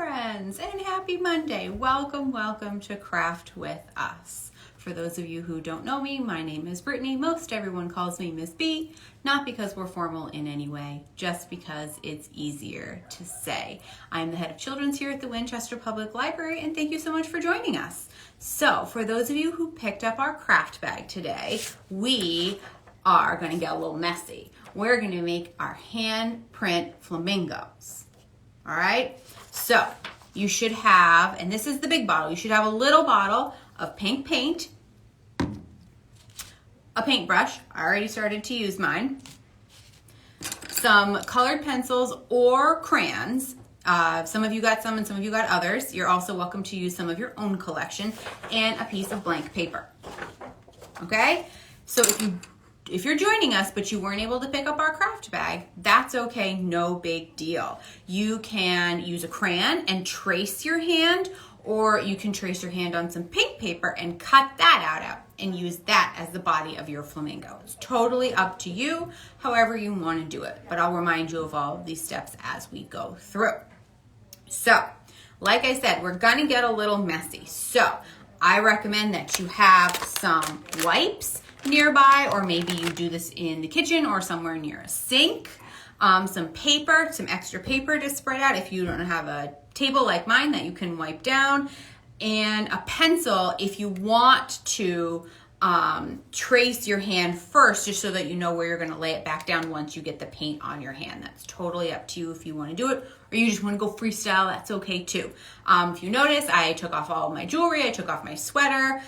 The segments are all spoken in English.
friends, and happy Monday. Welcome to Craft with Us. For those of you who don't know me, my name is Brittany. Most everyone calls me Miss B, not because we're formal in any way, just because it's easier to say. I'm the head of children's here at the Winchester Public Library, and thank you so much for joining us. So, for those of you who picked up our craft bag today, we are going to get a little messy. We're going to make our handprint flamingos. All right, so you should have, and this is the big bottle, you should have a little bottle of pink paint, a paintbrush, I already started to use mine, some colored pencils or crayons. Some of you got some and some of you got others. You're also welcome to use some of your own collection, and a piece of blank paper. Okay, so if you're joining us but you weren't able to pick up our craft bag, that's okay, no big deal. You can use a crayon and trace your hand, or you can trace your hand on some pink paper and cut that out and use that as the body of your flamingo. It's totally up to you, however you want to do it, but I'll remind you of all of these steps as we go through. So, like I said, we're gonna get a little messy. So, I recommend that you have some wipes nearby, or maybe you do this in the kitchen or somewhere near a sink. Some paper, some extra paper to spread out if you don't have a table like mine that you can wipe down, and a pencil if you want to trace your hand first, just so that you know where you're going to lay it back down once you get the paint on your hand. That's totally up to you if you want to do it, or you just want to go freestyle, that's okay too. If you notice, I took off all of my jewelry, I took off my sweater,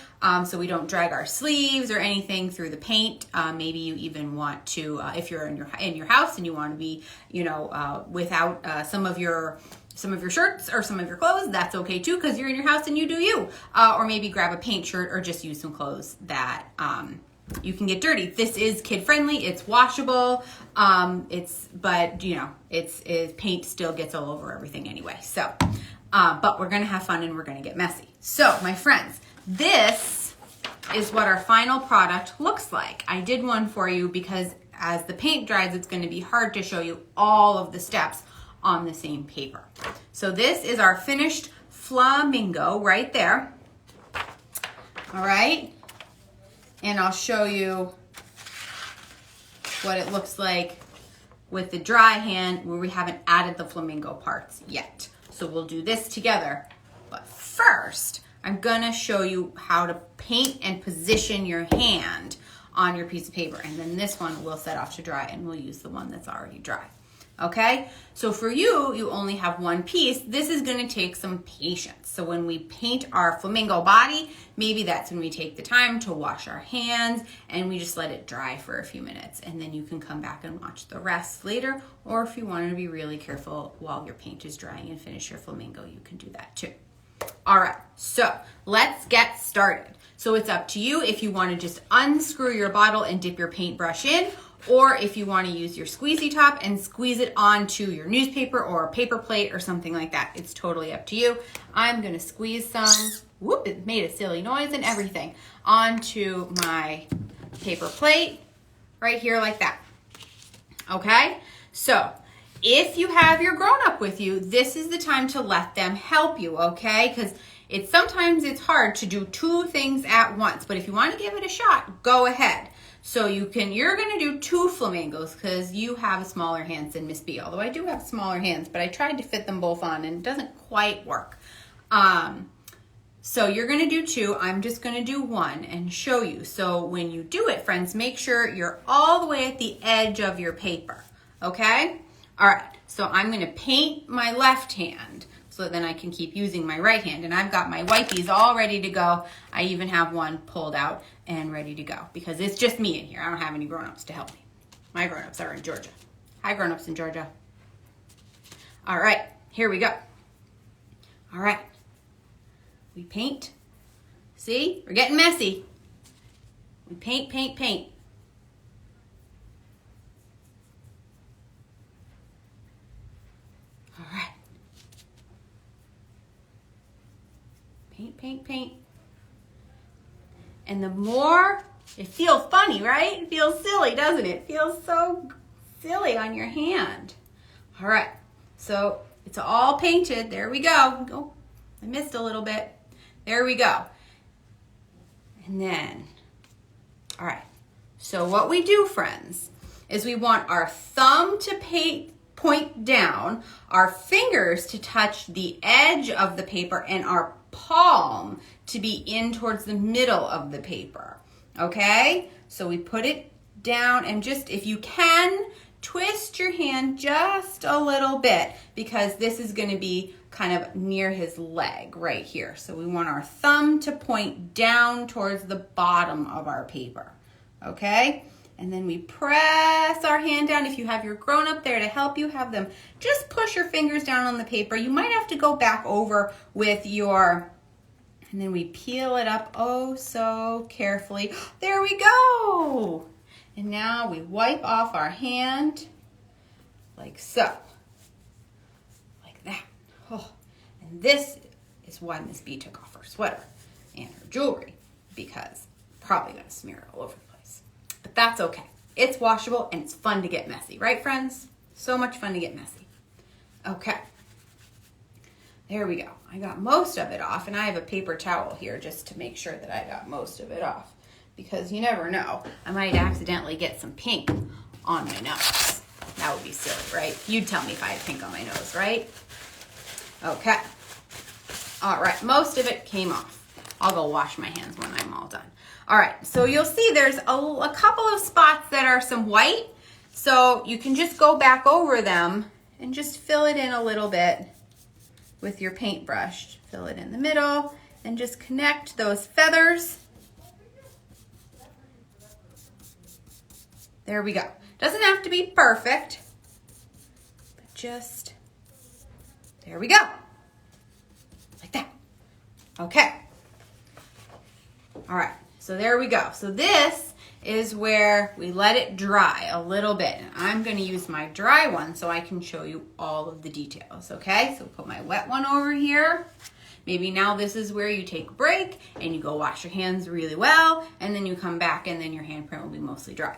so we don't drag our sleeves or anything through the paint. Maybe you even want to, if you're in your house and you want to be, without some of your shirts or some of your clothes, that's okay too, because you're in your house and you do you. Or maybe grab a paint shirt or just use some clothes that you can get dirty. This is kid friendly, it's washable, but paint still gets all over everything anyway. So, but we're gonna have fun and we're gonna get messy. So, my friends, this is what our final product looks like. I did one for you because as the paint dries, it's gonna be hard to show you all of the steps on the same paper. So this is our finished flamingo right there. All right, and I'll show you what it looks like with the dry hand where we haven't added the flamingo parts yet. So we'll do this together. But first, I'm gonna show you how to paint and position your hand on your piece of paper. And then this one we'll set off to dry, and we'll use the one that's already dry. Okay, so for you only have one piece. This is going to take some patience. So when we paint our flamingo body, maybe that's when we take the time to wash our hands and we just let it dry for a few minutes, and then you can come back and watch the rest later. Or if you want to be really careful while your paint is drying and finish your flamingo, you can do that too. All right, so let's get started. So it's up to you if you want to just unscrew your bottle and dip your paintbrush in, or if you want to use your squeezy top and squeeze it onto your newspaper or a paper plate or something like that. It's totally up to you. I'm going to squeeze some, whoop, it made a silly noise and everything, onto my paper plate right here like that. Okay, so if you have your grown-up with you, this is the time to let them help you, okay? Because sometimes it's hard to do two things at once, but if you want to give it a shot, go ahead. So you're going to do two flamingos because you have smaller hands than Miss B, although I do have smaller hands, but I tried to fit them both on and it doesn't quite work. So you're going to do two. I'm just going to do one and show you. So when you do it, friends, make sure you're all the way at the edge of your paper, okay? All right, so I'm going to paint my left hand so then I can keep using my right hand. And I've got my wipies all ready to go. I even have one pulled out and ready to go because it's just me in here. I don't have any grown-ups to help me. My grown-ups are in Georgia. Hi, grown-ups in Georgia. All right, here we go. All right, we paint. See, we're getting messy. We paint, paint, paint. All right. Paint, paint, paint. And the more, it feels funny, right? It feels silly, doesn't it? It feels so silly on your hand. All right, so It's all painted. There we go. Oh, I missed a little bit. There we go. And then, all right. So what we do, friends, is we want our thumb to point down, our fingers to touch the edge of the paper, and our palm to be in towards the middle of the paper. Okay? So we put it down, and just, if you can, twist your hand just a little bit, because this is going to be kind of near his leg right here. So we want our thumb to point down towards the bottom of our paper. Okay? And then we press our hand down. If you have your grown-up there to help you, have them just push your fingers down on the paper. You might have to go back over with your, and then we peel it up oh so carefully. There we go. And now we wipe off our hand like so, like that. Oh, and this is why Miss B took off her sweater and her jewelry, because probably gonna smear it all over the place. But that's okay. It's washable and it's fun to get messy, right, friends? So much fun to get messy. Okay. There we go. I got most of it off, and I have a paper towel here just to make sure that I got most of it off, because you never know. I might accidentally get some pink on my nose. That would be silly, right? You'd tell me if I had pink on my nose, right? Okay. All right, most of it came off. I'll go wash my hands when I'm all done. All right, so you'll see there's a couple of spots that are some white, so you can just go back over them and just fill it in a little bit with your paintbrush. Fill it in the middle and just connect those feathers. There we go. Doesn't have to be perfect, but just, there we go. Like that. Okay. All right, so there we go. So this is where we let it dry a little bit. And I'm gonna use my dry one so I can show you all of the details, okay? So put my wet one over here. Maybe now this is where you take a break and you go wash your hands really well, and then you come back and then your handprint will be mostly dry.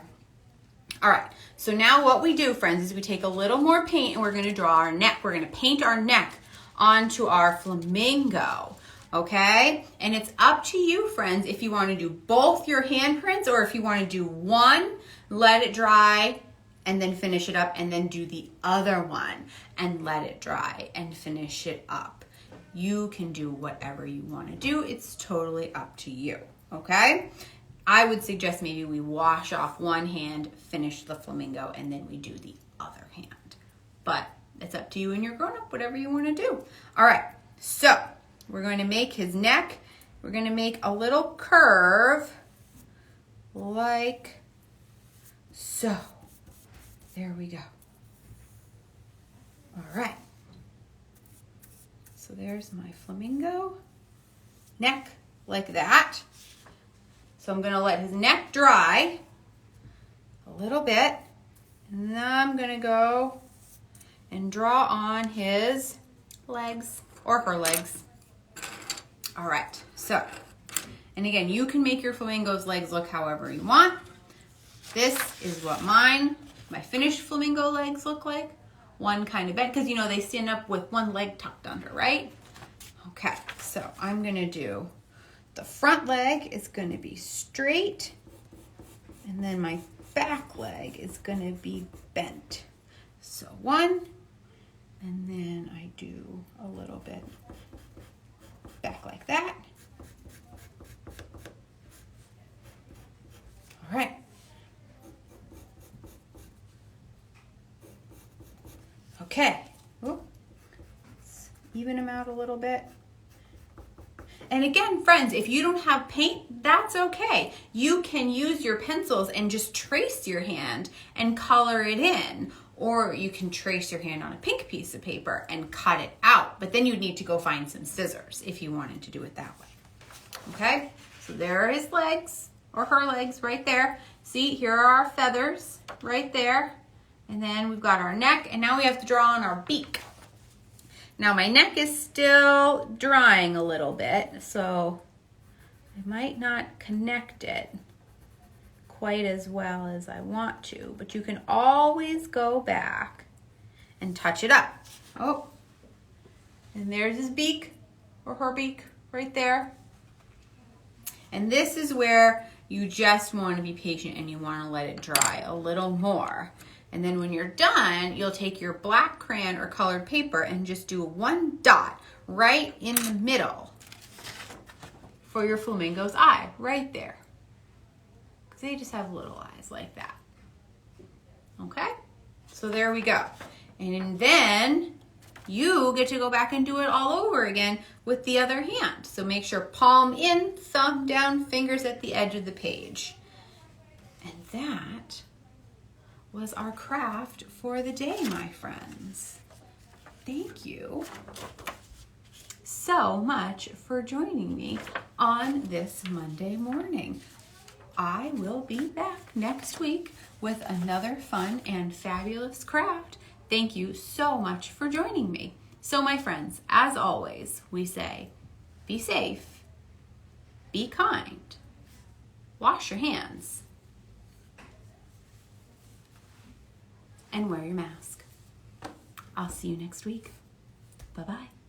All right, so now what we do, friends, is we take a little more paint and we're gonna draw our neck. We're gonna paint our neck onto our flamingo, okay? And it's up to you, friends, if you wanna do both your handprints or if you wanna do one, let it dry, and then finish it up, and then do the other one and let it dry and finish it up. You can do whatever you wanna do. It's totally up to you, okay? I would suggest maybe we wash off one hand, finish the flamingo, and then we do the other hand. But it's up to you and your grown-up, whatever you want to do. All right, so we're going to make his neck. We're going to make a little curve like so. There we go. All right. So there's my flamingo neck like that. So I'm gonna let his neck dry a little bit, and then I'm gonna go and draw on his legs or her legs. All right, so, and again, you can make your flamingo's legs look however you want. This is what my finished flamingo legs look like. One kind of bent, because you know they stand up with one leg tucked under, right? Okay, so I'm gonna do, the front leg is going to be straight, and then my back leg is going to be bent. So one, and then I do a little bit back like that. All right. Okay. Ooh. Let's even them out a little bit. And again, friends, if you don't have paint, that's okay. You can use your pencils and just trace your hand and color it in. Or you can trace your hand on a pink piece of paper and cut it out. But then you'd need to go find some scissors if you wanted to do it that way. Okay, so there are his legs, or her legs right there. See, here are our feathers right there. And then we've got our neck, and now we have to draw on our beak. Now my neck is still drying a little bit, so I might not connect it quite as well as I want to, but you can always go back and touch it up. Oh, And there's his beak, or her beak, right there. And this is where you just want to be patient and you want to let it dry a little more. And then when you're done, you'll take your black crayon or colored paper and just do one dot right in the middle for your flamingo's eye, right there. Because they just have little eyes like that. Okay? So there we go. And then you get to go back and do it all over again with the other hand. So make sure palm in, thumb down, fingers at the edge of the page. And that was our craft for the day, my friends. Thank you so much for joining me on this Monday morning. I will be back next week with another fun and fabulous craft. Thank you so much for joining me. So my friends, as always, we say, be safe, be kind, wash your hands, and wear your mask. I'll see you next week. Bye-bye.